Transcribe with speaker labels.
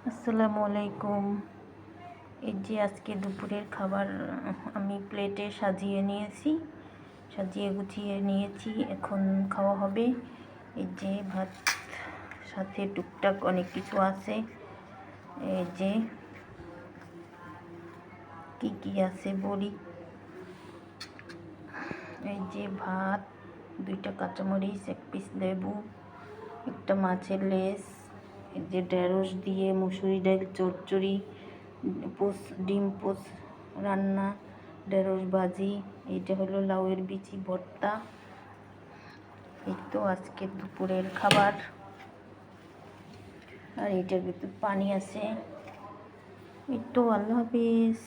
Speaker 1: আসসালামু আলাইকুম। এই যে আজকে দুপুরের খাবার আমি প্লেটে সাজিয়ে গুছিয়ে নিয়েছি, এখন খাওয়া হবে। এই যে ভাত, সাথে টুকটাক অনেক কিছু আছে। এই যে কি আছে বলি। এই যে ভাত, 2টা কাঁচামরিচ, 1 পিস লেবু, একটা মাছের লেজ, এই যে ঢেঁড়স দিয়ে মুসুরি ডাল চচ্চড়ি, ডিম পোস রান্না, ঢেঁড়স ভাজি, এইটা হলো লাউয়ের বিচি ভর্তা। এই তো আজকে দুপুরের খাবার। আর এইটার ভিতর পানি আছে। এই তো, আল্লাহ হাফিজ।